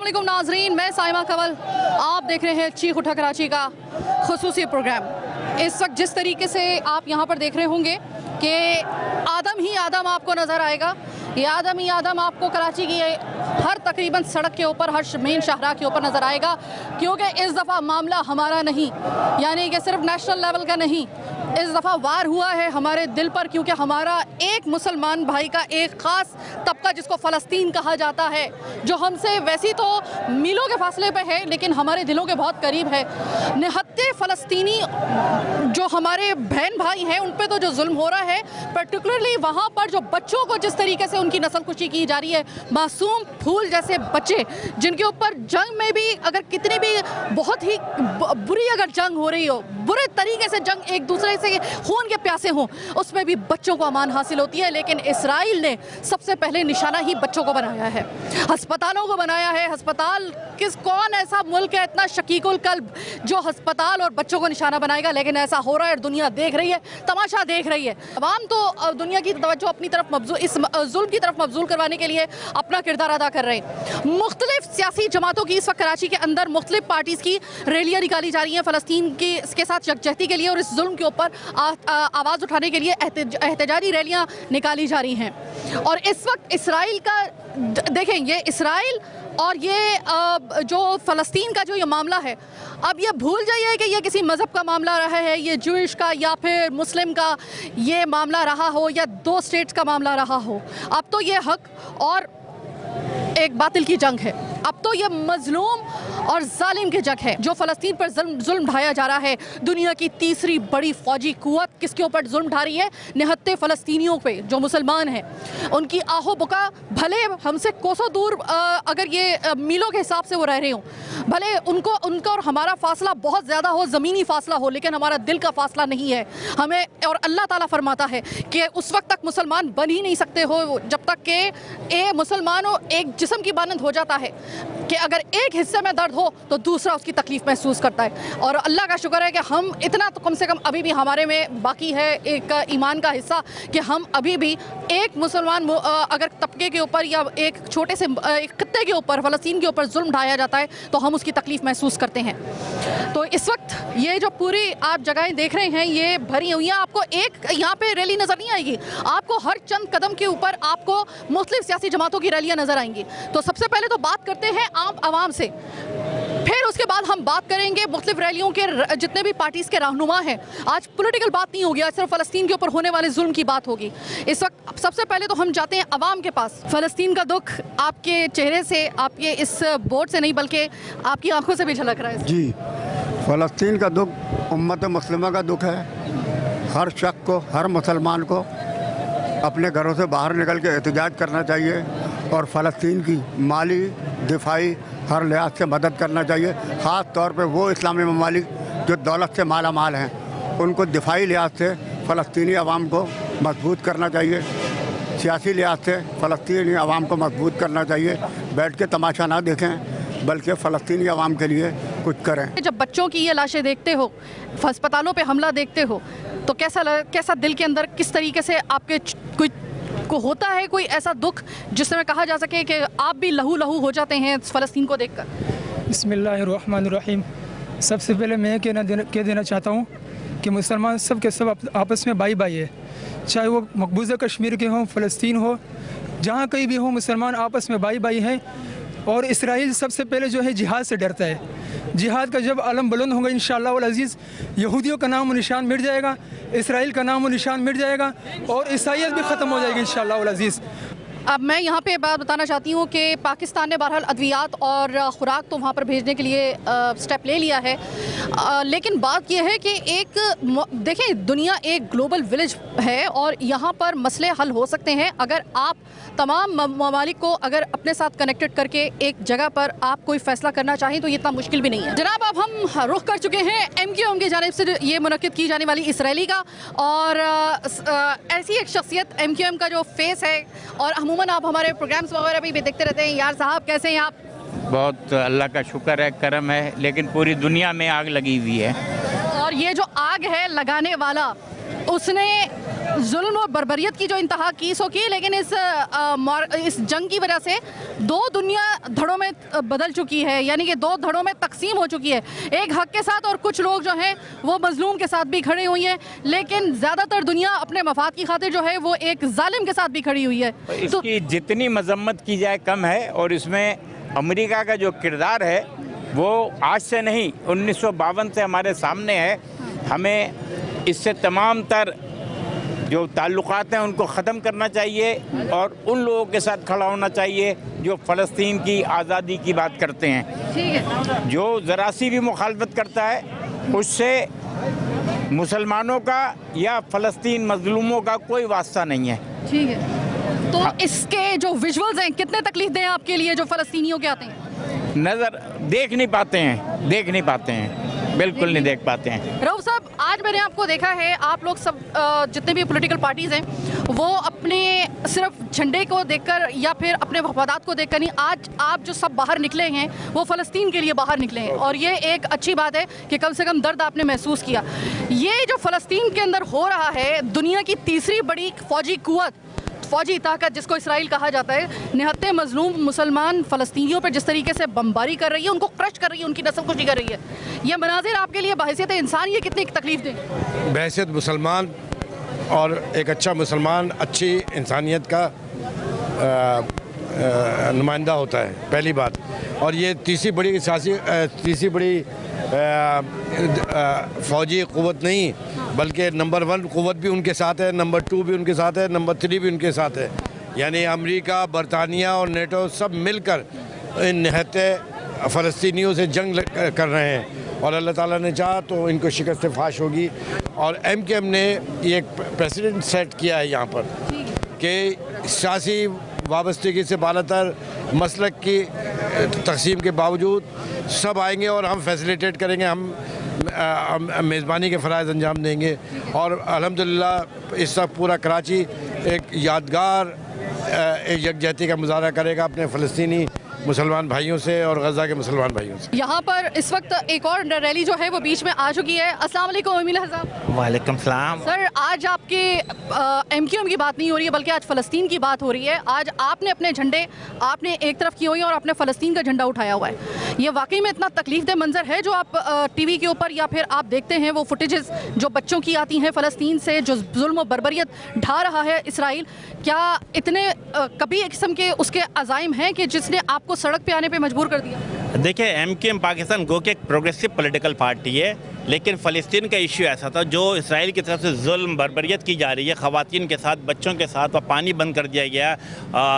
अस्सलामुअलैकुम नाजरीन, मैं साइमा कंवल, आप देख रहे हैं चीख उठा कराची का खुसूसी प्रोग्राम। इस वक्त जिस तरीके से आप यहाँ पर देख रहे होंगे कि आदम ही आदम आपको नज़र आएगा। ये आदम ही आदम आपको कराची की हर तकरीबन सड़क के ऊपर, हर मेन शाहराह के ऊपर नज़र आएगा, क्योंकि इस दफ़ा मामला हमारा नहीं, यानी कि सिर्फ नेशनल लेवल का नहीं, इस दफ़ा वार हुआ है हमारे दिल पर, क्योंकि हमारा एक मुसलमान भाई का एक ख़ास तबका जिसको फ़लस्तीन कहा जाता है, जो हमसे वैसी तो मीलों के फासले पे है लेकिन हमारे दिलों के बहुत करीब है। निहत्ते फ़लस्तीनी जो हमारे बहन भाई हैं उन पे तो जो जुल्म हो रहा है, पर्टिकुलरली वहाँ पर जो बच्चों को जिस तरीके से उनकी नस्लकुशी की जा रही है, मासूम फूल जैसे बच्चे जिनके ऊपर जंग में भी अगर कितनी भी बहुत ही बुरी अगर जंग हो रही हो, बुरे तरीके से जंग एक दूसरे से खून के प्यासे हों, उसमें भी बच्चों को अमान हासिल होती है। लेकिन इसराइल ने सबसे पहले निशाना ही बच्चों को बनाया है, अस्पतालों को बनाया है। अस्पताल कौन ऐसा मुल्क है इतना शकीकुल कल्ब जो अस्पताल और बच्चों को निशाना बनाएगा? लेकिन ऐसा हो रहा है, दुनिया देख रही है, तमाशा देख रही है। अवाम तो दुनिया की तवज्जो अपनी तरफ इस जुल्म की तरफ मबजूल करवाने के लिए अपना किरदार अदा कर रहे हैं। मुख्तलिफ सियासी जमातों की इस वक्त कराची के अंदर मुख्तलिफ पार्टीज़ की रैलियाँ निकाली जा रही हैं फ़लस्तीन की इसके साथ यकजहती के लिए, और इस जुल्म के ऊपर आवाज़ उठाने के लिए एहतजाजी रैलियाँ निकाली जा रही हैं। और इस वक्त इसराइल का देखें, ये इसराइल और ये जो फ़लस्तीन का जो ये मामला है, अब ये भूल जाइए कि ये किसी मज़हब का मामला रहा है, ये जूइश का या फिर मुस्लिम का ये मामला रहा हो, या दो स्टेट्स का मामला रहा हो। अब तो ये हक और एक बातिल की जंग है। अब तो ये मजलूम और जालिम की जंग है, जो फ़लस्तीन पर जुल्म ढाया जा रहा है। दुनिया की तीसरी बड़ी फ़ौजी कुव्वत किसके ऊपर जुल्म ढा रही है? निहत्ते फ़लस्तीनियों पे जो मुसलमान हैं। उनकी आहो बुका भले हमसे कोसों दूर अगर ये मीलों के हिसाब से वो रह रहे हों, भले उनका और हमारा फ़ासला बहुत ज़्यादा हो, ज़मीनी फ़ासला हो, लेकिन हमारा दिल का फ़ासला नहीं है हमें। और अल्लाह ताला फरमाता है कि उस वक्त तक मुसलमान बन ही नहीं सकते हो जब तक कि मुसलमान एक जिस्म की मानंद हो जाता है कि अगर एक हिस्से में दर्द हो तो दूसरा उसकी तकलीफ़ महसूस करता है। और अल्लाह का शुक्र है कि हम इतना तो कम से कम अभी भी हमारे में बाकी है एक ईमान का हिस्सा कि हम अभी भी एक मुसलमान अगर तबके के ऊपर या एक छोटे से एक खत्ते के ऊपर, फ़लस्तीन के ऊपर जुल्म ढाया जाता है तो हम उसकी तकलीफ़ महसूस करते हैं। तो इस वक्त ये जो पूरी आप जगहें देख रहे हैं ये भरी हुई हैं। आपको एक यहाँ पे रैली नज़र नहीं आएगी, आपको हर चंद कदम के ऊपर आपको मुख्तलिफ सियासी जमातों की रैलियाँ नज़र आएंगी। तो सबसे पहले तो बात करते हैं आम आवाम से, फिर उसके बाद हम बात करेंगे मुख्तलिफ रैलियों के जितने भी पार्टीज़ के रहनुमा हैं। आज पॉलिटिकल बात नहीं होगी, आज सिर्फ फ़लस्तीन के ऊपर होने वाले जुल्म की बात होगी। इस वक्त सबसे पहले तो हम जाते हैं अवाम के पास। फ़लस्तीन का दुख आपके चेहरे से, आपके इस बोर्ड से नहीं बल्कि आपकी आंखों से भी झलक रहा है। जी, फ़लस्तीन का दुख उम्मत मुस्लिमा का दुख है। हर शख्स को, हर मुसलमान को अपने घरों से बाहर निकल के एहतजाज करना चाहिए और फ़लस्तीन की माली, दिफाई हर लिहाज से मदद करना चाहिए। ख़ास तौर पे वो इस्लामी ममालिक जो दौलत से माला माल हैं, उनको दिफाई लिहाज से फ़लस्तीनी अवाम को मजबूत करना चाहिए। सियासी लिहाज से फ़लस्तीनी अवाम को मजबूत करना चाहिए। बैठ के तमाशा ना देखें बल्कि फ़लस्तीनी अवाम के लिए कुछ करें। जब बच्चों की ये लाशें देखते हो, अस्पतालों पे हमला देखते हो, तो कैसा दिल के अंदर किस तरीके से आपके को होता है कोई ऐसा दुख जिसमें कहा जा सके कि आप भी लहू लहू हो जाते हैं फ़लस्तीन को देखकर? बिस्मिल्लाहिर्रहमानिर्रहीम। सबसे पहले मैं कह देना चाहता हूँ कि मुसलमान सब के सब आपस में भाई भाई है, चाहे वो मकबूजा कश्मीर के हों, फ़लस्तीन हो, जहाँ कहीं भी हो, मुसलमान आपस में भाई भाई हैं। और इसराइल सबसे पहले जो है जिहाद से डरता है। जिहाद का जब अलम बुलंद होगा इंशाअल्लाह वल अज़ीज़, यहूदियों का नाम व निशान मिट जाएगा, इसराइल का नाम व निशान मिट जाएगा और ईसाईयत भी ख़त्म हो जाएगी इंशाअल्लाह वल अज़ीज़। अब मैं यहाँ पे बात बताना चाहती हूँ कि पाकिस्तान ने बहरहाल अद्वियात और ख़ुराक तो वहाँ पर भेजने के लिए स्टेप ले लिया है, लेकिन बात यह है कि देखें, दुनिया एक ग्लोबल विलेज है और यहाँ पर मसले हल हो सकते हैं अगर आप तमाम ममालिक को अगर अपने साथ कनेक्टेड करके एक जगह पर आप कोई फ़ैसला करना चाहें तो ये इतना मुश्किल भी नहीं है। जनाब, अब हम रुख कर चुके हैं MQM की जानिब से ये मुनक्किद की जाने वाली इस रैली का, और ऐसी एक शख्सियत MQM का जो फेस है, और अमूमन आप हमारे प्रोग्राम्स वगैरह भी देखते रहते हैं। यार साहब, कैसे हैं आप? बहुत अल्लाह का शुक्र है, करम है, लेकिन पूरी दुनिया में आग लगी हुई है। और ये जो आग है लगाने वाला, उसने जुल्म और बर्बरियत की जो इंतहा की सो की, लेकिन इस जंग की वजह से दो दुनिया धड़ों में बदल चुकी है, यानी कि दो धड़ों में तकसीम हो चुकी है। एक हक के साथ और कुछ लोग जो हैं वो मजलूम के साथ भी खड़े हुई हैं, लेकिन ज़्यादातर दुनिया अपने मफाद की खातिर जो है वो एक जालिम के साथ भी खड़ी हुई है। इसकी जितनी मजम्मत की जाए कम है, और इसमें अमेरिका का जो किरदार है वो आज से नहीं 1952 से हमारे सामने है। हमें इससे तमाम तर जो ताल्लुकात हैं उनको ख़त्म करना चाहिए और उन लोगों के साथ खड़ा होना चाहिए जो फ़लस्तीन की आज़ादी की बात करते हैं। ठीक है। जो ज़रा सी भी मुखालफत करता है उससे मुसलमानों का या फ़लस्तीन मजलूमों का कोई वास्ता नहीं है। ठीक है, तो इसके जो विजुअल्स हैं कितने तकलीफ दें आपके लिए जो फ़लस्तीनियों के आते हैं? नज़र देख नहीं पाते हैं, बिल्कुल नहीं देख पाते हैं। रऊफ साहब, आज मैंने आपको देखा है, आप लोग सब जितने भी पॉलिटिकल पार्टीज़ हैं वो अपने सिर्फ झंडे को देखकर या फिर अपने मफादात को देखकर नहीं, आज आप जो सब बाहर निकले हैं वो फ़लस्तीन के लिए बाहर निकले हैं, और ये एक अच्छी बात है कि कम से कम दर्द आपने महसूस किया। ये जो फ़लस्तीन के अंदर हो रहा है, दुनिया की तीसरी बड़ी फौजी ताकत जिसको इसराइल कहा जाता है, निहत्ते मजलूम मुसलमान फ़लस्तीनियों पर जिस तरीके से बमबारी कर रही है, उनको क्रश कर रही है, उनकी नस्लकुशी कर रही है, ये मनाजिर आपके लिए बहैसियत इंसान ये कितनी तकलीफ दें? बहैसियत मुसलमान और एक अच्छा मुसलमान अच्छी इंसानियत का नुमाइंदा होता है, पहली बात। और ये तीसरी बड़ी फ़ौजी क़ुव्वत नहीं, बल्कि नंबर 1 क़ुव्वत भी उनके साथ है, नंबर 2 भी उनके साथ है, नंबर 3 भी उनके साथ है। यानी अमेरिका, बरतानिया और नेटो सब मिलकर इन निहत्ते फ़लस्तीनियों से जंग कर रहे हैं, और अल्लाह ताला ने चाहा तो इनको शिकस्त फाश होगी। और MKM ने ये एक प्रेसिडेंट सेट किया है यहाँ पर कि सियासी वाबस्तगी से बालातर मसलक की तकसीम के बावजूद सब आएंगे और हम फैसिलिटेट करेंगे, हम मेज़बानी के फ़राइज़ अंजाम देंगे। और अल्हम्दुलिल्लाह इस वक्त पूरा कराची एक यादगार यकजहती का मुजाहरा करेगा अपने फ़लस्तीनी मुसलमान भाइयों से और गज़ा के मुसलमान भाइयों से। यहाँ पर इस वक्त एक और रैली जो है वो बीच में आ चुकी है। अस्सलाम वालेकुम अमील साहब। वालेकुम सलाम। सर, आज आपके MKM की बात नहीं हो रही है बल्कि आज फ़लस्तीन की बात हो रही है। आज आपने अपने झंडे आपने एक तरफ किए हुए हैं और अपने फ़लस्तीन का झंडा उठाया हुआ है। ये वाकई में इतना तकलीफ़देह मंजर है जो आप TV के ऊपर या फिर आप देखते हैं वो फुटेजेस जो बच्चों की आती हैं फ़लस्तीन से, जो जुल्म और बर्बरियत ढा रहा है इसराइल। क्या इतने कभी एक किस्म के उसके अज़ाइम हैं कि जिसने आपको सड़क पे आने पे मजबूर कर दिया? देखिए, MKM पाकिस्तान गो के एक प्रोग्रेसिव पॉलिटिकल पार्टी है, लेकिन फ़लस्तीन का इशू ऐसा था जो इसराइल की तरफ से जुल्म बर्बरियत की जा रही है, ख़वातीन के साथ, बच्चों के साथ, वह पानी बंद कर दिया गया,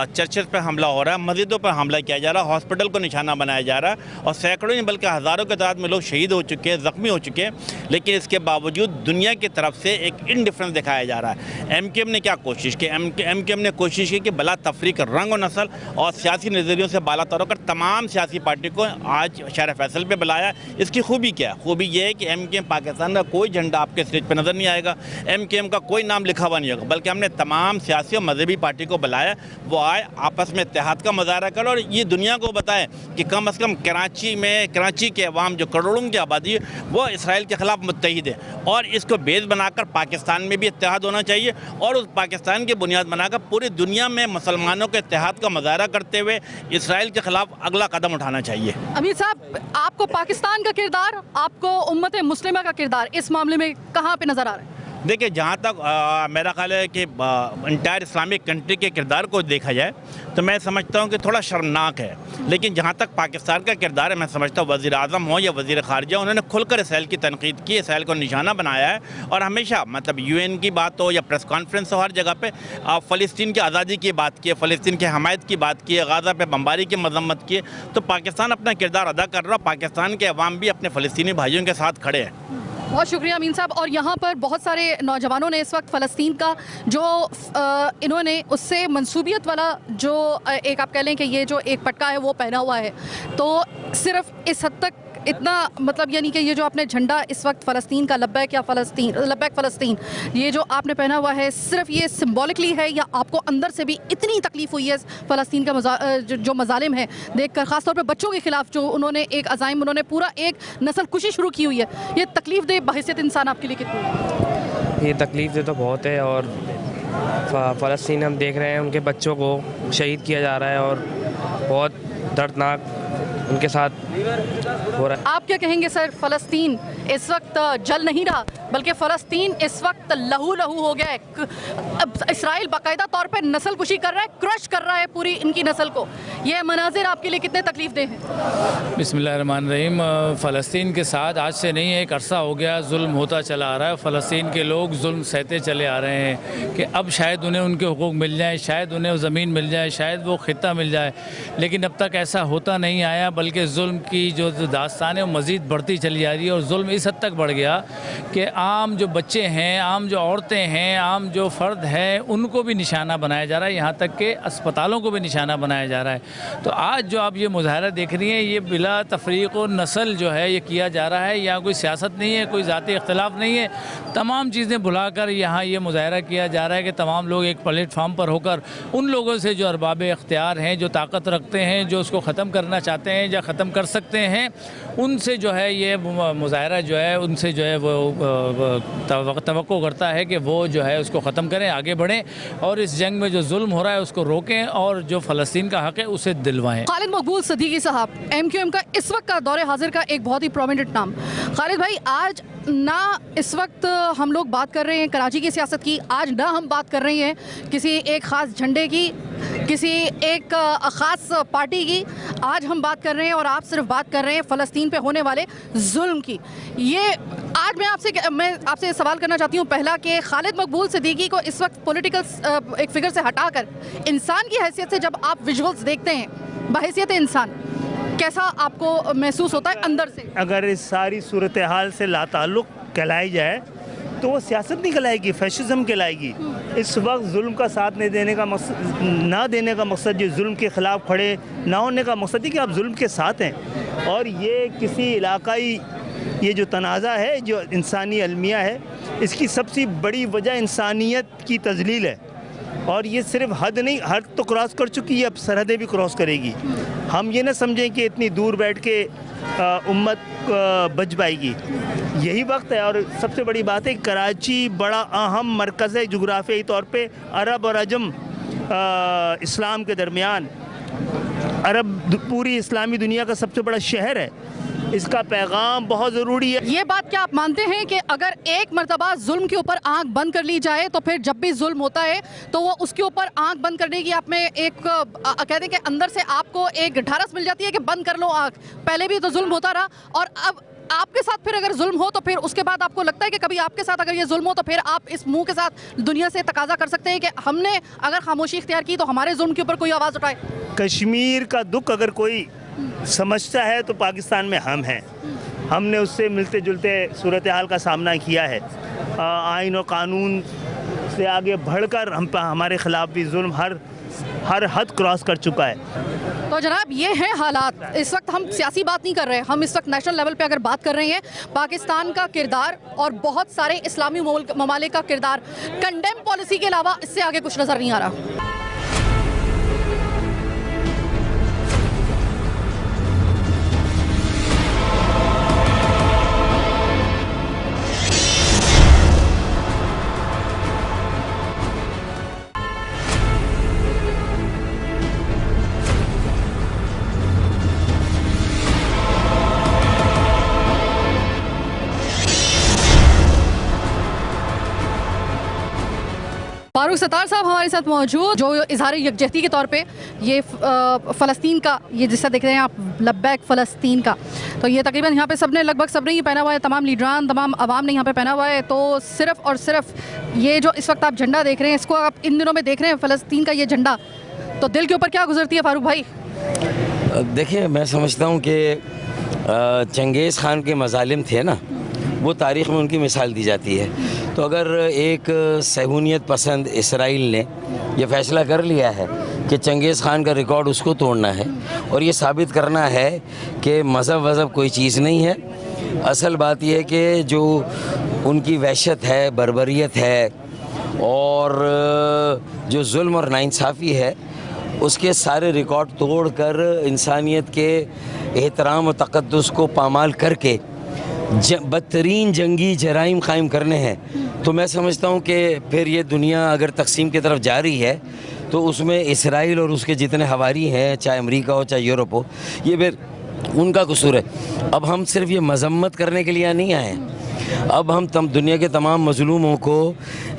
चर्चेस पर हमला हो रहा है, मस्जिदों पर हमला किया जा रहा है, हॉस्पिटल को निशाना बनाया जा रहा है, और सैकड़ों नहीं बल्कि हज़ारों की तादाद में लोग शहीद हो चुके हैं, ज़ख्मी हो चुके हैं। लेकिन इसके बावजूद दुनिया की तरफ से एक इंडिफरेंस दिखाया जा रहा है। MKM ने क्या कोशिश की? MKM ने कोशिश की कि बला तफरीक रंग और नस्ल और सियासी नज़रियों से बाला तर होकर तमाम सियासी पार्टी को आज शहर फैसल पे बुलाया। इसकी खूबी क्या है? खूबी ये है कि MKM पाकिस्तान का कोई झंडा आपके स्टेज पे नज़र नहीं आएगा, MKM का कोई नाम लिखा हुआ नहीं होगा, बल्कि हमने तमाम सियासी और मजहबी पार्टी को बुलाया, वो आए, आपस में इत्तेहाद का मुजाहरा करें और ये दुनिया को बताएं कि कम से कम कराची के अवाम जो करोड़ों की आबादी है वो इसराइल के ख़िलाफ़ मुत्तहिद है, और इसको बेस बनाकर पाकिस्तान में भी इत्तेहाद होना चाहिए, और उस पाकिस्तान की बुनियाद बनाकर पूरी दुनिया में मुसलमानों के इत्तेहाद का मुजाहरा करते हुए इसराइल के ख़िलाफ़ अगला कदम उठाना चाहिए। अमीर साहब, आपको पाकिस्तान का किरदार, आपको उम्मत मुस्लिमा का किरदार इस मामले में कहाँ पे नज़र आ रहा है? देखिए, जहाँ तक मेरा ख्याल है कि इंटायर इस्लामिक कंट्री के किरदार को देखा जाए तो मैं समझता हूँ कि थोड़ा शर्मनाक है, लेकिन जहाँ तक पाकिस्तान का किरदार है, मैं समझता हूँ वज़ीर आज़म हो या वज़ीर ख़ारिजा, उन्होंने खुलकर इसराइल की तनकीद की, इसराइल को निशाना बनाया है, और हमेशा मतलब UN की बात हो या प्रेस कॉन्फ्रेंस हो, हर जगह पर फ़लस्तीन की आज़ादी की बात की है, फ़लस्तीन की हमायत की बात की है, गाज़ा पर बमबारी की मजम्मत की है। तो पाकिस्तान अपना किरदार अदा कर रहा है, पाकिस्तान के अवाम भी अपने फ़लस्तीनी भाइयों के साथ खड़े हैं। बहुत शुक्रिया अमीन साहब। और यहाँ पर बहुत सारे नौजवानों ने इस वक्त फ़लस्तीन का जो इन्होंने उससे मंसूबियत वाला जो एक आप कह लें कि ये जो एक पटका है वो पहना हुआ है, तो सिर्फ इस हद तक इतना मतलब यानी कि ये जो आपने झंडा इस वक्त फ़लस्तीन का लब्बैक फ़लस्तीन ये जो आपने पहना हुआ है, सिर्फ ये सिंबॉलिकली है या आपको अंदर से भी इतनी तकलीफ़ हुई है फ़लस्तीन का जो मज़ालिम है देखकर, ख़ासतौर पे बच्चों के ख़िलाफ़ जो उन्होंने एक अज़ाइम, उन्होंने पूरा एक नस्ल कुशी शुरू की हुई है, ये तकलीफ़ दे बहैसियत इंसान आपके लिए कितनी है? ये तकलीफ़ तो बहुत है, और फ़लस्तीन हम देख रहे हैं उनके बच्चों को शहीद किया जा रहा है और बहुत दर्दनाक उनके साथ हो रहा है। आप क्या कहेंगे सर, फ़लस्तीन इस वक्त जल नहीं रहा बल्कि फ़लस्तीन इस वक्त लहू लहू हो गया है। अब इसराइल बाकायदा तौर पे नस्ल कुशी कर रहा है, क्रश कर रहा है पूरी इनकी नस्ल को। ये मनाजिर आपके लिए कितने तकलीफ देह हैं? बिस्मिल्लाहिर्रहमानिर्रहीम। फ़लस्तीन के साथ आज से नहीं, एक अरसा हो गया जुल्म होता चला आ रहा है। फ़लस्तीन के लोग जुल्म सहते चले आ रहे हैं कि अब शायद उन्हें उनके हुकूक मिल जाए, शायद उन्हें ज़मीन मिल जाए, शायद वो ख़ित्ता मिल जाए, लेकिन अब तक ऐसा होता नहीं आया, बल्कि जुल्म की जो दास्तान है वो मज़ीद बढ़ती चली जा रही है। और जुल्म इस हद तक बढ़ गया कि आम जो बच्चे हैं, आम जो औरतें हैं, आम जो फ़र्द है, उनको भी निशाना बनाया जा रहा है, यहाँ तक कि अस्पतालों को भी निशाना बनाया जा रहा है। तो आज जो आप ये मुज़ाहरा देख रही हैं, ये बिला तफरीक़ व नस्ल जो है ये किया जा रहा है। यहाँ कोई सियासत नहीं है, कोई ज़ाती इख्तिलाफ़ नहीं है, तमाम चीज़ें भुलाकर यहाँ ये मुज़ाहरा किया जा रहा है कि तमाम लोग एक प्लेटफार्म पर होकर उन लोगों से जो अरबाब इख्तियार हैं, जो ताकत रखते हैं, जो उसको ख़त्म करना चाहते हैं या ख़त्म कर सकते हैं, उनसे जो है ये मुज़ाहरा जो है उनसे जो है वो तवक्को करता है कि वो जो है उसको ख़त्म करें, आगे बढ़ें और इस जंग में जो जुल्म हो रहा है उसको रोकें और जो फ़लस्तीन का हक़ है उसे दिलवाएं। खालिद मकबूल सदीकी साहब, MQM का इस वक्त का दौरे हाजिर का एक बहुत ही प्रोमिनेंट नाम। खालिद भाई, आज ना इस वक्त हम लोग बात कर रहे हैं कराची की सियासत की, आज ना हम बात कर रहे हैं किसी एक ख़ास झंडे की, किसी एक ख़ास पार्टी की, आज हम बात कर रहे हैं और आप सिर्फ बात कर रहे हैं फ़लस्तीन पे होने वाले जुल्म की। ये आज मैं आपसे सवाल करना चाहती हूँ पहला कि खालिद मकबूल सिद्दीकी को इस वक्त पॉलिटिकल एक फिगर से हटाकर इंसान की हैसियत से जब आप विजुअल्स देखते हैं, बहैसियत इंसान, कैसा आपको महसूस होता है अंदर से? अगर इस सारी सूरत हाल से लाताल्लुक़ कहलाई जाए तो वो सियासत नहीं कहलाएगी, फैशिज़म कहलाएगी। इस वक्त जुल्म का साथ नहीं देने का मकसद, ना देने का मकसद, जो जुल्म के ख़िलाफ़ खड़े ना होने का मकसद है कि आप जुल्म के साथ हैं। और ये किसी इलाकाई ये जो तनाज़ा है, जो इंसानी अलमिया है, इसकी सबसे बड़ी वजह इंसानियत की तज़लील है। और ये सिर्फ हद नहीं, हद तो क्रॉस कर चुकी है, अब सरहदें भी क्रॉस करेगी। हम ये ना समझें कि इतनी दूर बैठ के उम्मत बच पाएगी, यही वक्त है। और सबसे बड़ी बात है, कराची बड़ा अहम मरकज़ है जुग्राफियाई तौर पे, अरब और अजम इस्लाम के दरमियान। अरब पूरी इस्लामी दुनिया का सबसे बड़ा शहर है, इसका पैगाम बहुत ज़रूरी है। ये बात क्या आप मानते हैं कि अगर एक मरतबा जुल्म के ऊपर आंख बंद कर ली जाए तो फिर जब भी जुल्म होता है तो वो उसके ऊपर आंख बंद करने की आप में एक कहते हैं कि अंदर से आपको एक ढारस मिल जाती है कि बंद कर लो आंख, पहले भी तो जुल्म होता रहा और अब आपके साथ फिर अगर जुल्म हो तो फिर उसके बाद आपको लगता है कि कभी आपके साथ अगर ये जुल्म हो तो फिर आप इस मुंह के साथ दुनिया से तकाजा कर सकते हैं कि हमने अगर खामोशी इख्तियार की तो हमारे जुल्म के ऊपर कोई आवाज़ उठाए? कश्मीर का दुख अगर कोई समझता है तो पाकिस्तान में हम हैं। हमने उससे मिलते जुलते सूरत हाल का सामना किया है। आइन और कानून से आगे बढ़कर हमारे ख़िलाफ़ भी जुल्म हर हद क्रॉस कर चुका है। तो जनाब, ये हैं हालात। इस वक्त हम सियासी बात नहीं कर रहे हैं, हम इस वक्त नेशनल लेवल पे अगर बात कर रहे हैं, पाकिस्तान का किरदार और बहुत सारे इस्लामी ममालिक का किरदार, कंडेम पॉलिसी के अलावा इससे आगे कुछ नज़र नहीं आ रहा। फारूक सत्तार साहब हमारे साथ मौजूद, जो इजहार यकजहती के तौर पे ये फ़लस्तीन का, ये जिसका देख रहे हैं आप, लब्बैक फ़लस्तीन का, तो ये तकरीबन यहाँ पे सबने लगभग सबने ही पहना हुआ है, तमाम लीडरान, तमाम आवाम ने यहाँ पे पहना हुआ है। तो सिर्फ़ और सिर्फ ये जो इस वक्त आप झंडा देख रहे हैं, इसको आप इन दिनों में देख रहे हैं फ़लस्तीन का ये झंडा, तो दिल के ऊपर क्या गुजरती है फारूक भाई? देखिए, मैं समझता हूँ कि चंगेज़ ख़ान के मज़ालिम थे ना, वो तारीख़ में उनकी मिसाल दी जाती है। तो अगर एक सहूनियत पसंद इसराइल ने यह फ़ैसला कर लिया है कि चंगेज़ ख़ान का रिकॉर्ड उसको तोड़ना है और ये साबित करना है कि मज़हब वज़हब कोई चीज़ नहीं है, असल बात यह है कि जो उनकी वहशत है, बर्बरियत है और जो जुल्म और नाइंसाफ़ी है, उसके सारे रिकॉर्ड तोड़ कर इंसानियत के एहतराम और तक़द्दुस को पामाल करके बदतरीन जंगी जराइम कायम करने हैं, तो मैं समझता हूँ कि फिर ये दुनिया अगर तकसीम की तरफ जा रही है तो उसमें इसराइल और उसके जितने हवारी हैं, चाहे अमेरिका हो चाहे यूरोप हो, ये फिर उनका कसूर है। अब हम सिर्फ ये मजम्मत करने के लिए नहीं आए हैं, अब हम दुनिया के तमाम मजलूमों को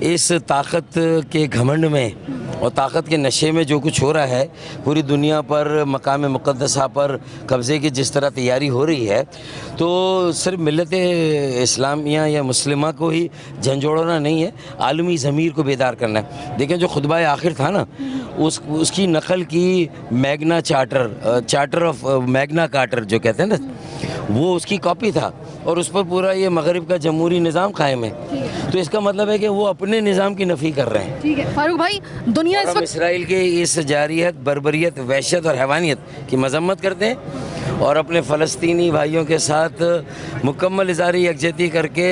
इस ताकत के घमंड में और ताकत के नशे में जो कुछ हो रहा है, पूरी दुनिया पर मकाम मुक़द्दसा पर कब्ज़े की जिस तरह तैयारी हो रही है, तो सिर्फ मिल्लत इस्लामिया या मुस्लिमा को ही झंझोड़ना नहीं है, आलमी ज़मीर को बेदार करना है। देखें जो खुतबा आखिर था ना, उसकी नकल की Magna Carta of Magna Carta जो कहते हैं ना, वो उसकी कॉपी था और उस पर पूरा ये मगरिब का जमहूरी निज़ाम कायम है। तो इसका मतलब है कि वो अपने निज़ाम की नफ़ी कर रहे हैं। ठीक है फारूक भाई, दुनिया इस वक्त इसराइल के इस जारियत, बर्बरियत, वहशत और हैवानियत की मजम्मत करते हैं और अपने फ़लस्तीनी भाइयों के साथ मुकम्मल इज़ारी यकजहती करके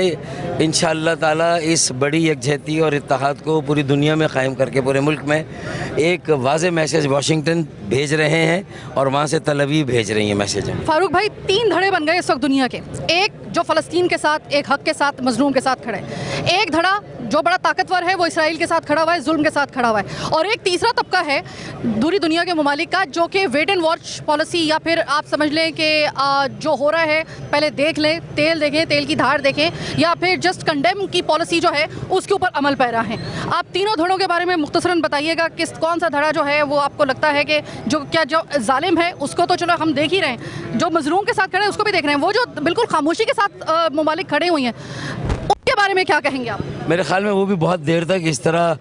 इंशाअल्लाह ताला इस बड़ी यकजहती और इत्तेहाद को पूरी दुनिया में क़ायम करके पूरे मुल्क में एक वाज़ेह मैसेज वाशिंगटन भेज रहे हैं और वहाँ से तल अवीव भेज रही हैं मैसेज। फारूक भाई, 3 धड़े बन गए इस वक्त दुनिया के, एक जो फ़लस्तीन के साथ, एक हक के साथ, मजलूम के साथ खड़े, एक धड़ा जो बड़ा ताकतवर है वो इसराइल के साथ खड़ा हुआ है, जुल्म के साथ खड़ा हुआ है, और एक तीसरा तबका है पूरी दुनिया के ममालिक का जो कि वेट एंड वॉच पॉलिसी, या फिर आप समझ लें कि जो हो रहा है पहले देख लें, तेल देखें, तेल की धार देखें, या फिर जस्ट कंडेम की पॉलिसी जो है उसके ऊपर अमल पैरा है। आप तीनों धड़ों के बारे में मुख्तसरन बताइएगा, कौन सा धड़ा जो है वो आपको लगता है कि जो जालिम है उसको तो चलो हम देख ही रहे हैं, जो मजलूम के साथ खड़े हैं उसको भी देख रहे हैं, वो जो बिल्कुल खामोशी के साथ ममालिक खड़े हुए हैं, उसके बारे में क्या कहेंगे आप? मेरे ख्याल में वो भी बहुत देर तक इस तरह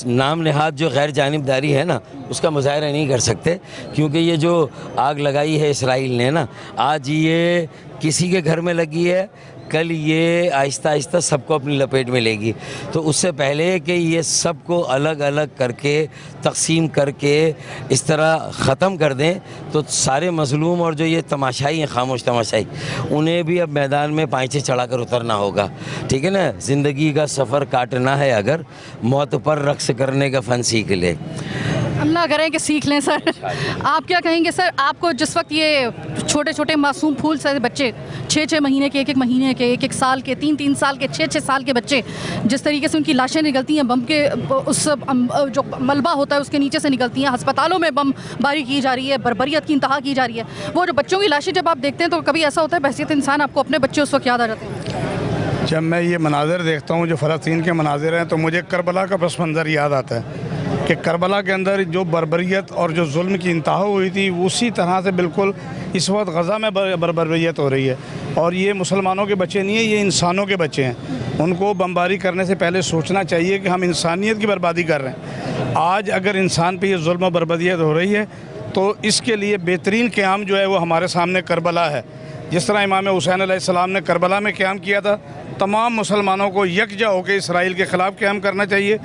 नाम नहाद जो गैर जानिबदारी है ना, उसका मुजाहरा नहीं कर सकते, क्योंकि ये जो आग लगाई है इसराइल ने ना, आज ये किसी के घर में लगी है, कल ये आहिस्ता आहिस्ता सबको अपनी लपेट में लेगी। तो उससे पहले कि ये सबको अलग अलग करके तकसीम करके इस तरह ख़त्म कर दें, तो सारे मज़लूम और जो ये तमाशाई हैं, खामोश तमाशाई, उन्हें भी अब मैदान में पांचे चढ़ाकर उतरना होगा। ठीक है ना, ज़िंदगी का सफ़र काटना है अगर, मौत पर रक्स करने का फ़न सीख ले। अल्लाह करें कि सीख लें सर। आप क्या कहेंगे सर, आपको जिस वक्त ये छोटे छोटे मासूम फूल से बच्चे 6-6 महीने के, 1-1 महीने के, 1-1 साल के, 3-3 साल के, 6-6 साल के बच्चे, जिस तरीके से उनकी लाशें निकलती हैं बम के, उस जो मलबा होता है उसके नीचे से निकलती हैं, अस्पतालों में बम बारी की जा रही है, बर्बरियत की इंतहा की जा रही है, वो जो बच्चों की लाशें जब आप देखते हैं तो कभी ऐसा होता है बहसीत इंसान आपको अपने बच्चे उस वक्त याद आ जाते हैं? जब मैं ये मनाज़र देखता हूँ जो फ़लस्तीन के मनाज़र हैं, तो मुझे करबला का पस मंज़र याद आता है कि करबला के अंदर जो बर्बरियत और जो जुल्म की इंतहा हुई थी, उसी तरह से बिल्कुल इस वक्त गज़ा में बर्बरियत हो रही है। और ये मुसलमानों के बच्चे नहीं हैं, ये इंसानों के बच्चे हैं। उनको बमबारी करने से पहले सोचना चाहिए कि हम इंसानियत की बर्बादी कर रहे हैं। आज अगर इंसान पे ये जुल्म और बर्बरियत हो रही है तो इसके लिए बेहतरीन क़याम जो है वो हमारे सामने करबला है। जिस तरह इमाम हुसैन अलैहिस्सलाम ने करबला में क़याम किया था, तमाम मुसलमानों को यकजा होकर इसराइल के ख़िलाफ़ क़याम करना चाहिए।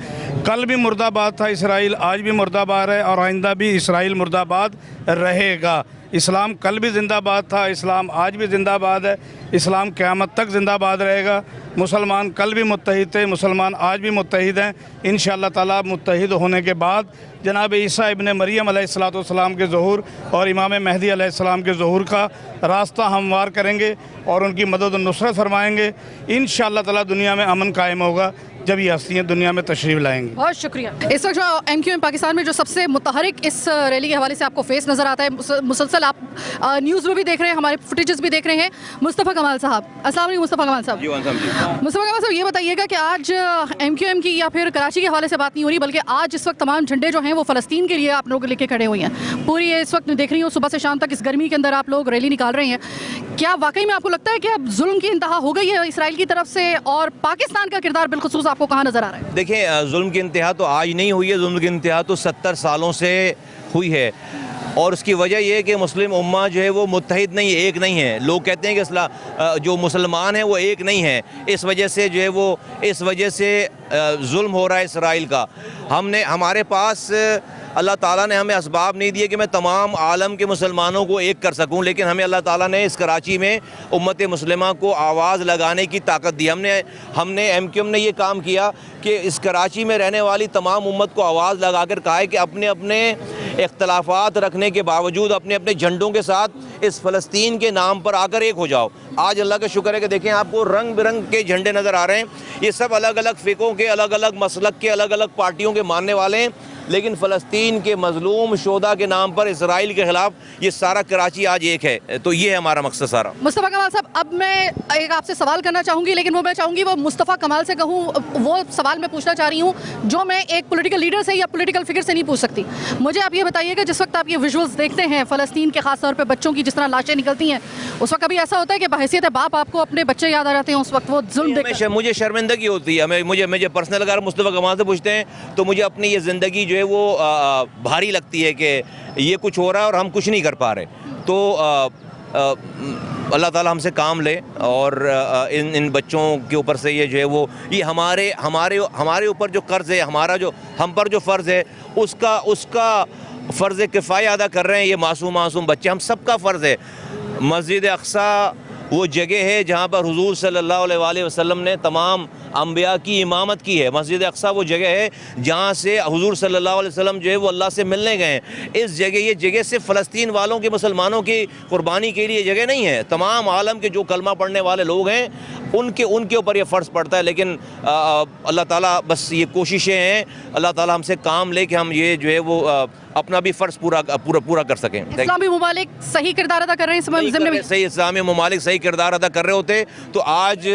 कल भी मुर्दाबाद था इसराइल, आज भी मुर्दाबाद है और आइंदा भी इसराइल मुर्दाबाद रहेगा। इस्लाम कल भी ज़िंदाबाद था, इस्लाम आज भी ज़िंदाबाद है, इस्लाम क़यामत तक ज़िंदाबाद रहेगा। मुसलमान कल भी मुत्तहिद थे, मुसलमान आज भी मुत्तहिद हैं। इंशाअल्लाह ताला मुत्तहिद होने के बाद जनाब ईसा इब्न मरियम अलैहिस्सलाम के ज़हूर और इमाम महदी अलैहिस्सलाम के ज़हूर का रास्ता हमवार करेंगे और उनकी मदद और नुसरत फरमाएँगे। इंशाअल्लाह ताला दुनिया में अमन कायम होगा जब ये हस्तियाँ दुनिया में तशरीफ़ लाएंगी। बहुत शुक्रिया। इस वक्त जो MQM पाकिस्तान में जो सबसे मुतहरिक इस रैली के हवाले से आपको फेस नज़र आता है, मुसलसल आप न्यूज़ में भी देख रहे हैं, हमारे फुटेजेस भी देख रहे हैं, मुस्तफ़ा कमाल साहब। अस्सलाम वालेकुम मुस्तफ़ा कमाल साहब। मुस्तफ़ा कमाल साहब, ये बताइएगा कि आज MQM की या फिर कराची के हवाले से बात नहीं हो रही, बल्कि आज इस वक्त तमाम झंडे जो हैं वो फ़लस्तीन के लिए आप लोग लेके खड़े हुए हैं। पूरी इस वक्त देख रही हूँ सुबह से शाम तक इस गर्मी के अंदर आप लोग रैली निकाल रहे हैं। क्या वाकई में आपको लगता है कि अब जुल्म की इंतहा हो गई है इसराइल की तरफ से, और पाकिस्तान का किरदार बिलखुसूस आपको कहाँ नज़र आ रहा है? देखिए, जुल्म की इंतहा तो आज नहीं हुई है, जुल्म की इंतहा तो 70 सालों से हुई है। और उसकी वजह यह है कि मुस्लिम उम्मा जो है वो मुत्तहिद नहीं है, एक नहीं है। लोग कहते हैं कि जो मुसलमान हैं वो एक नहीं है, इस वजह से जो है वो इस वजह से जुल्म हो रहा है इसराइल का। हमारे पास अल्लाह ताला ने हमें असबाब नहीं दिए कि मैं तमाम आलम के मुसलमानों को एक कर सकूं, लेकिन हमें अल्लाह ताला ने इस कराची में उम्मत मुस्लिमा को आवाज़ लगाने की ताकत दी। हमने MQM ने ये काम किया कि इस कराची में रहने वाली तमाम उम्मत को आवाज़ लगाकर कहा है कि अपने अपने इख्तलाफात रखने के बावजूद अपने अपने झंडों के साथ इस फ़लस्तीन के नाम पर आकर एक हो जाओ। आज अल्लाह का शुक्र है कि देखें आपको रंग बिरंग के झंडे नज़र आ रहे हैं। ये सब अलग अलग फ़िकों के, अलग अलग मसलक के, अलग अलग पार्टियों के मानने वाले हैं, लेकिन फ़लस्तीन के मज़लूम शोदा के नाम पर इसराइल के ख़िलाफ़ ये सारा कराची आज एक है। तो ये है हमारा मकसद सारा। मुस्तफ़ा कमाल साहब, अब मैं एक आपसे सवाल करना चाहूँगी, लेकिन वो मैं चाहूँगी वो मुस्तफ़ा कमाल से कहूँ, वो सवाल मैं पूछना चाह रही हूँ जो मैं एक पॉलिटिकल लीडर से या पॉलिटिकल फिगर से नहीं पूछ सकती। मुझे आप ये बताइएगा, जिस वक्त आप ये विजुअल्स देखते हैं फ़लस्तीन के ख़ास तौर पर बच्चों की जिस तरह लाशें निकलती हैं, उस वक्त कभी ऐसा होता है कि बहैसियत बाप आपको अपने बच्चे याद आ जाते हैं? उस वक्त वो जुल्म देखकर मुझे शर्मिंदगी होती है। मुझे पर्सनल अगर मुस्तफ़ा कमाल से पूछते हैं तो मुझे अपनी ये ज़िंदगी जो है वो भारी लगती है कि ये कुछ हो रहा है और हम कुछ नहीं कर पा रहे। तो अल्लाह ताला हमसे काम ले और इन बच्चों के ऊपर से ये जो है वो ये हमारे ऊपर जो कर्ज़ है, हमारा जो हम पर जो फ़र्ज़ है उसका फ़र्ज़ किफ़ाया अदा कर रहे हैं ये मासूम बच्चे। हम सबका फ़र्ज़ है। मस्जिद अक़सा वो जगह है जहाँ पर हुज़ूर सल्लल्लाहु अलैहि वसल्लम ने तमाम अंबिया की इमामत की है। मस्जिद अक़सा वो जगह है जहाँ से हुज़ूर सल्लल्लाहु अलैहि वसल्लम जो है वो अल्लाह से मिलने गए हैं। ये जगह सिर्फ फ़लस्तीन वालों के, मुसलमानों की कुर्बानी के लिए जगह नहीं है। तमाम आलम के जो कलमा पढ़ने वाले लोग हैं उनके ऊपर ये फ़र्ज़ पड़ता है। लेकिन अल्लाह ताला बस ये कोशिशें हैं, अल्लाह ताला हमसे काम ले कि हम ये जो है वो अपना भी फ़र्ज़ पूरा कर सकें। इस्लामी ममालिक सही किरदार अदा कर रहे हैं, सही इस्लामी ममालिक सही किरदार अदा कर रहे होते तो आज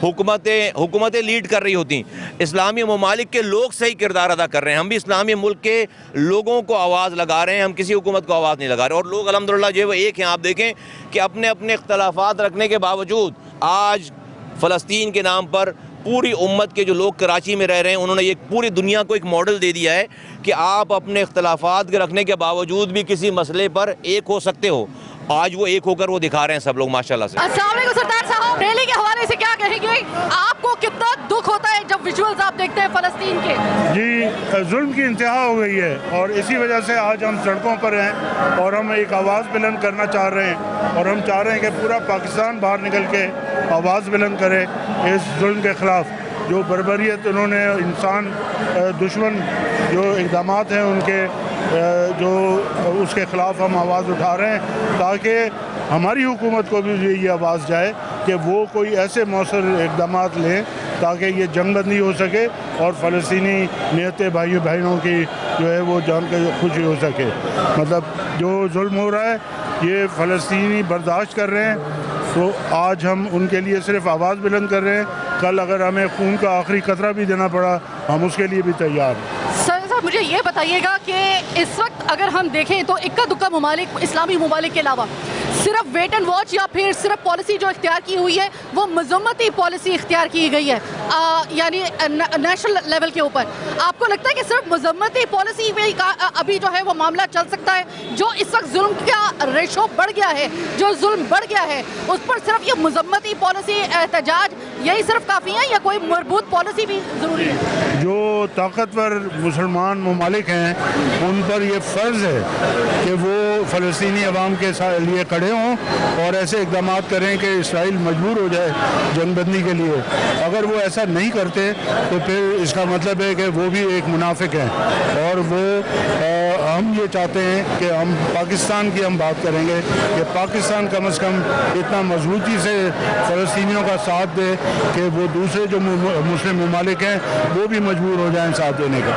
हुकूमतें लीड कर रही होती। इस्लामी ममालिक के लोग सही किरदार अदा कर रहे हैं। हम भी इस्लामी मुल्क के लोगों को आवाज़ लगा रहे हैं, हम किसी हुकूमत को आवाज़ नहीं लगा रहे। और लोग अल्हम्दुलिल्लाह जो है वो एक हैं। आप देखें कि अपने अपने इख्तलाफात रखने के बावजूद आज फ़लस्तीन के नाम पर पूरी उम्मत के जो लोग कराची में रह रहे हैं उन्होंने ये पूरी दुनिया को एक मॉडल दे दिया है कि आप अपने इख्तलाफात के रखने के बावजूद भी किसी मसले पर एक हो सकते हो। आज वो एक होकर वो दिखा रहे हैं सब लोग माशाल्लाह से। अस्सलाम वालेकुम सरदार साहब, रैली के हवाले से क्या कहेंगे? आपको कितना दुख होता है जब विजुअल्स आप देखते हैं फ़लस्तीन के? जी, जुल्म की इंतहा हो गई है और इसी वजह से आज हम सड़कों पर हैं और हम एक आवाज़ बुलंद करना चाह रहे हैं और हम चाह रहे हैं कि पूरा पाकिस्तान बाहर निकल के आवाज़ बुलंद करे इस जुल्म के ख़िलाफ़। जो बर्बरियत उन्होंने इंसान दुश्मन जो इक़दाम हैं उनके जो उसके ख़िलाफ़ हम आवाज़ उठा रहे हैं ताकि हमारी हुकूमत को भी ये आवाज़ जाए कि वो कोई ऐसे मौसर इक़दाम लें ताकि ये जंग बंदी हो सके और फ़लस्तीनी नियत भाइयों बहनों की जो है वो जान के खुशी हो सके। मतलब जो जुल्म हो रहा है ये फ़लस्तीनी बर्दाश्त कर रहे हैं, तो आज हम उनके लिए सिर्फ आवाज़ बुलंद कर रहे हैं। कल अगर हमें खून का आखिरी कतरा भी देना पड़ा हम उसके लिए भी तैयार हैं। सर साहब, मुझे ये बताइएगा कि इस वक्त अगर हम देखें तो इक्का दुक्का ममालिक, इस्लामी ममालिक के अलावा सिर्फ वेट एंड वॉच या फिर सिर्फ पॉलिसी जो इख्तियार की हुई है वो मजम्मती पॉलिसी इख्तियार की गई है, यानी नेशनल लेवल के ऊपर। आपको लगता है कि सिर्फ मजम्मती पॉलिसी में अभी जो है वो मामला चल सकता है? जो इस वक्त जुल्म का रेशो बढ़ गया है, जो जुल्म बढ़ गया है, उस पर सिर्फ ये मजम्मती पॉलिसी, एहतजाज यही सिर्फ काफ़ी है या कोई मरबूत पॉलिसी भी ज़रूरी है? जो ताकतवर मुसलमान ममालिक हैं उन पर यह फ़र्ज़ है कि वो फ़लस्तीनी अवाम के लिए खड़े हों और ऐसे इक़दाम करें कि इसराइल मजबूर हो जाए जंगबंदी के लिए। अगर वो ऐसा नहीं करते तो फिर इसका मतलब है कि वो भी एक मुनाफिक हैं। और वो हम ये चाहते हैं कि हम पाकिस्तान की हम बात करेंगे कि पाकिस्तान कम से कम इतना मजबूती से फ़लस्तीनियों का साथ दे कि वो दूसरे जो मुस्लिम ममालिक हैं वो भी मजबूर हो जाएं साथ देने का।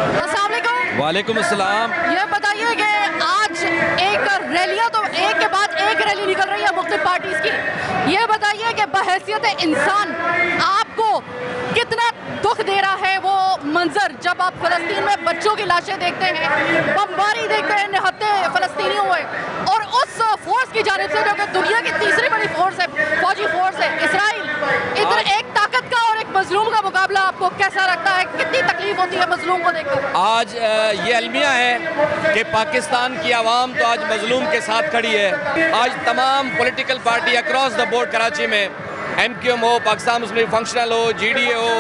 वालेकुम अस्सलाम। ये बताइए कि आज एक रैलियाँ तो एक के बाद एक रैली निकल रही है मुख्तलिफ पार्टीज़ की। ये बताइए कि बहैसियत इंसान आपको कितना दुख दे रहा है वो मंजर जब आप फ़लस्तीन में बच्चों की लाशें देखते हैं, बमबारी देखते हैं निहत्ते फ़लस्तीनियों में, और उस फोर्स की जानिब से जो कि दुनिया की तीसरी बड़ी फोर्स है, फौजी फोर्स है इसराइल, इधर एक ताकत का और एक मजलूम का मुकाबला आपको कैसा लगता है? कितनी तकलीफ होती है मजलूम को देखकर? आज ये अलमिया है कि पाकिस्तान की आवाम तो आज मजलूम के साथ खड़ी है। आज तमाम political party across the board Karachi में, MQM हो, पाकिस्तान मुस्लिम फंक्शनल हो, GDA हो,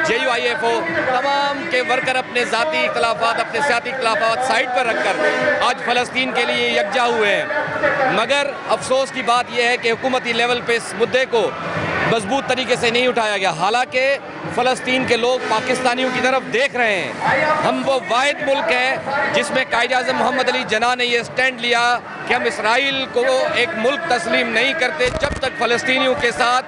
JUIF हो, तमाम के वर्कर अपने ज़ाती इख्तलाफात, अपने सियासी इख्तलाफात साइड पर रखकर आज फ़लस्तीन के लिए यकजा हुए हैं। मगर अफसोस की बात यह है कि हुकूमती लेवल पे इस मुद्दे को मजबूत तरीके से नहीं उठाया गया। हालांकि फ़लस्तीन के लोग पाकिस्तानियों की तरफ देख रहे हैं। हम वो वाहिद मुल्क हैं जिसमें कायद-ए-आज़म मोहम्मद अली जिन्ना ने ये स्टैंड लिया कि हम इसराइल को एक मुल्क तस्लीम नहीं करते जब तक फ़लस्तीनियों के साथ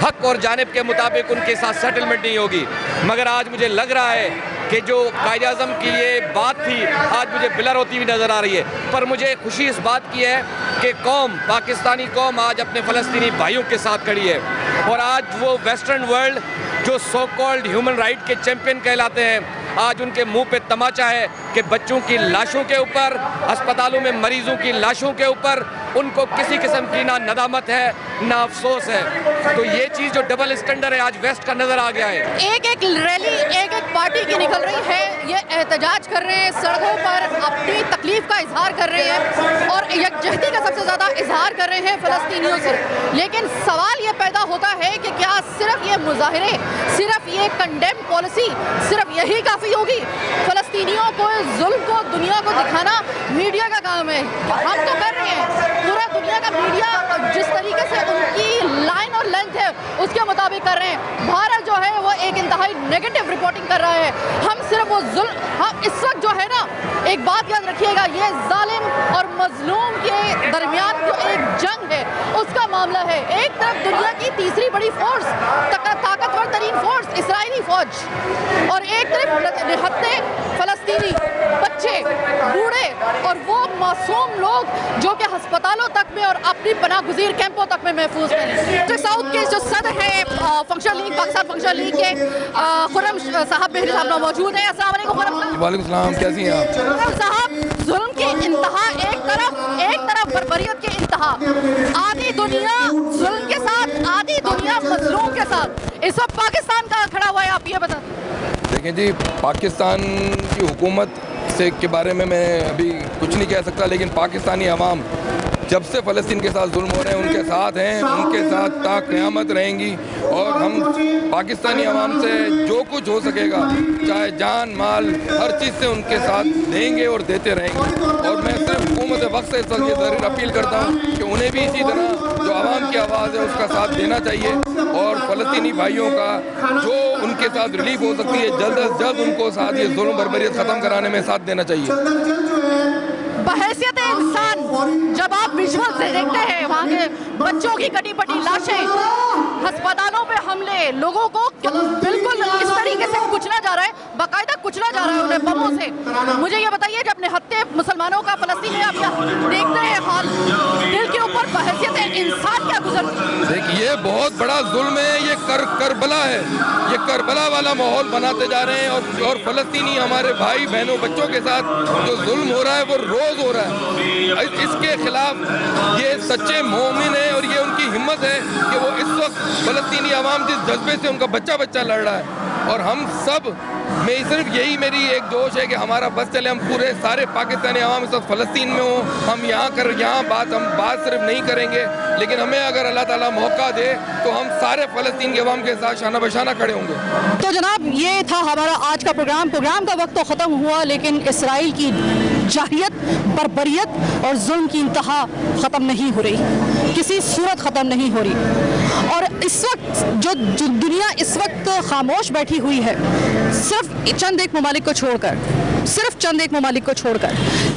हक और जानिब के मुताबिक उनके साथ सेटलमेंट नहीं होगी। मगर आज मुझे लग रहा है कि जो कायद-ए-आज़म की ये बात थी आज मुझे बिलर होती हुई नज़र आ रही है। पर मुझे खुशी इस बात की है कि पाकिस्तानी कौम आज अपने फ़लस्तीनी भाइयों के साथ खड़ी है। और आज वो वेस्टर्न वर्ल्ड जो सो कॉल्ड ह्यूमन राइट के चैम्पियन कहलाते हैं, आज उनके मुंह पे तमाचा है कि बच्चों की लाशों के ऊपर, अस्पतालों में मरीजों की लाशों के ऊपर उनको किसी किस्म की ना नदामत है ना अफसोस है। तो ये चीज़ जो डबल स्टैंडर्ड है आज वेस्ट का नज़र आ गया है। एक एक रैली एक एक पार्टी की निकल रही है, ये एहतजाज कर रहे हैं, सड़कों पर अपनी तकलीफ का इजहार कर रहे हैं और यकजहती का सबसे ज़्यादा इजहार कर रहे हैं फ़लस्तीनियों से। लेकिन सवाल ये पैदा होता है कि क्या सिर्फ ये मुजाहरे, सिर्फ ये कंडेम पॉलिसी, सिर्फ यही काफ़ी होगी? फ़लस्तीनियों को जुल्म को दुनिया को दिखाना मीडिया का काम है। हम तो कर रहे हैं, पूरा दुनिया का मीडिया जिस तरीके से उनकी लाइन और लेंथ है उसके मुताबिक कर रहे हैं। भारत जो है वो एक इंतहाई नेगेटिव रिपोर्टिंग कर रहा है। हम सिर्फ वो जुल्म, हम इस वक्त जो है ना, एक बात याद रखिएगा, ये जालिम और मजलूम के दरमियान जो एक जंग है उसका मामला है। एक तरफ दुनिया की तीसरी बड़ी फोर्स, ताकतवर तरीन फोर्स इसराइली फौज, और एक तरफ निहत्ते फ़लस्तीनी बच्चे, बूढ़े और वो मासूम लोग जो कि अस्पतालों तक में और अपनी पनाहगुज़ीर कैंपों तक में महफूज हैं। तो साउथ के जो सदर हैं functional league, Pakistan functional league के खुर्रम साहब बेहरी साहब मौजूद हैं। अस्सलाम वालेकुम खुर्रम साहब। वालेकुम सलाम, कैसी हैं आप? खुर्रम साहब, जुल्म की इंतहा एक तरफ बर्बरियत की इंतहा, आधी दुनिया जुल्म के साथ, आधी दुनिया मजलूम के साथ। इस वक्त पाकिस्तान का खड़ा हुआ है, आप ये बता देखें जी, पाकिस्तान की हुकूमत से के बारे में मैं अभी कुछ नहीं कह सकता, लेकिन पाकिस्तानी अवाम जब से फ़लस्तीन के साथ जुल्म हो रहे हैं उनके साथ हैं, उनके साथ ता क़यामत रहेंगी। और हम पाकिस्तानी अवाम से जो कुछ हो सकेगा, चाहे जान माल, हर चीज़ से उनके साथ देंगे और देते रहेंगे। और मैं सिर्फ हुकूमत वक्त से ये ज़रूर अपील करता हूँ कि उन्हें भी इसी तरह जो आवाम की आवाज़ है उसका साथ देना चाहिए और फ़लस्तीनी भाइयों का जो उनके साथ रिलीफ हो सकती है जल्द अज जल्द उनको साथ ये जुल्म बर्बरियत ख़त्म कराने में साथ देना चाहिए। बहैसियत इंसान जब आप विजुअल से देखते हैं वहाँ के बच्चों की कटी पटी लाशें, अस्पतालों पे हमले, लोगों को बिल्कुल इस तरीके से कुचला जा रहा है, बाकायदा कुचला जा रहा है उन्हें बमों से। मुझे ये बताइए, जब निहत्ते मुसलमानों का फ़लस्तीन में आप देखते हैं हाल, दिल के ऊपर बहैसियत इंसान क्या गुजरती? देखिए, ये बहुत बड़ा जुल्म है, ये करबला है, ये करबला वाला माहौल बनाते जा रहे हैं। और फ़लस्तीनी हमारे भाई बहनों बच्चों के साथ जो जुल्म हो रहा है वो रोज़ हो रहा है। इसके खिलाफ ये सच्चे मोमिन हैं और ये उनकी हिम्मत है कि वो इस वक्त फ़लस्तीनी अवाम जिस जज्बे से उनका बच्चा लड़ रहा है, और हम सब में सिर्फ यही मेरी एक जोश है कि हमारा बस चले, हम पूरे सारे पाकिस्तानी अवाम इस वक्त फ़लस्तीन में हो, हम यहाँ बात सिर्फ नहीं करेंगे, लेकिन हमें अगर अल्लाह ताला मौका दे तो हम सारे फ़लस्तीन के अवाम के साथ शाना बशाना खड़े होंगे। तो जनाब, ये था हमारा आज का प्रोग्राम का वक्त तो ख़त्म हुआ, लेकिन इसराइल की जाहियत, बर्बरियत और जुल्म की इंतहा ख़त्म नहीं हो रही, किसी सूरत ख़त्म नहीं हो रही। और इस वक्त जो दुनिया इस वक्त खामोश बैठी हुई है, सिर्फ चंद एक ममालिक को छोड़कर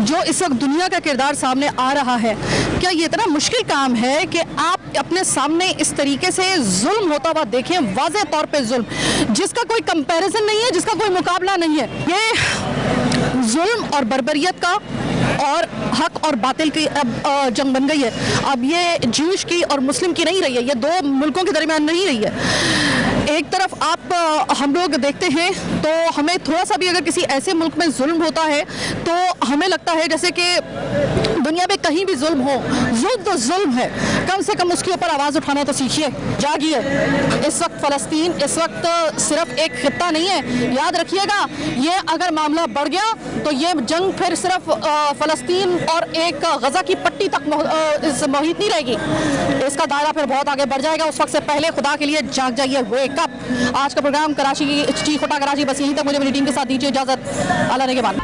जो इस वक्त दुनिया का किरदार सामने आ रहा है, क्या ये इतना मुश्किल काम है कि आप अपने सामने इस तरीके से जुल्म होता हुआ देखें, वाज़ेह तौर पे जुल्म जिसका कोई कंपैरिजन नहीं है, जिसका कोई मुकाबला नहीं है। ये जुल्म और बर्बरियत का और हक और बातिल की अब जंग बन गई है। अब ये ज्यूश की और मुस्लिम की नहीं रही है, ये दो मुल्कों के दरमियान नहीं रही है। एक तरफ हम लोग देखते हैं तो हमें थोड़ा सा भी अगर किसी ऐसे मुल्क में जुल्म होता है तो हमें लगता है जैसे कि दुनिया में कहीं भी जुल्म हो, जुल्म तो जुल्म है, कम से कम उसके ऊपर आवाज़ उठाना तो सीखिए, जागिए। इस वक्त फ़लस्तीन इस वक्त सिर्फ एक खित्ता नहीं है, याद रखिएगा। ये अगर मामला बढ़ गया तो ये जंग फिर सिर्फ फ़लस्तीन और एक गज़ा की पट्टी तक मोहित नहीं रहेगी, इसका दायरा फिर बहुत आगे बढ़ जाएगा। उस वक्त से पहले खुदा के लिए जाग जाइए, वेक अप। आज का प्रोग्राम कराची की चीख उठा कराची बस यहीं तक। मुझे मेरी टीम के साथ दीजिए इजाज़त, अल्लाह ने के बाद।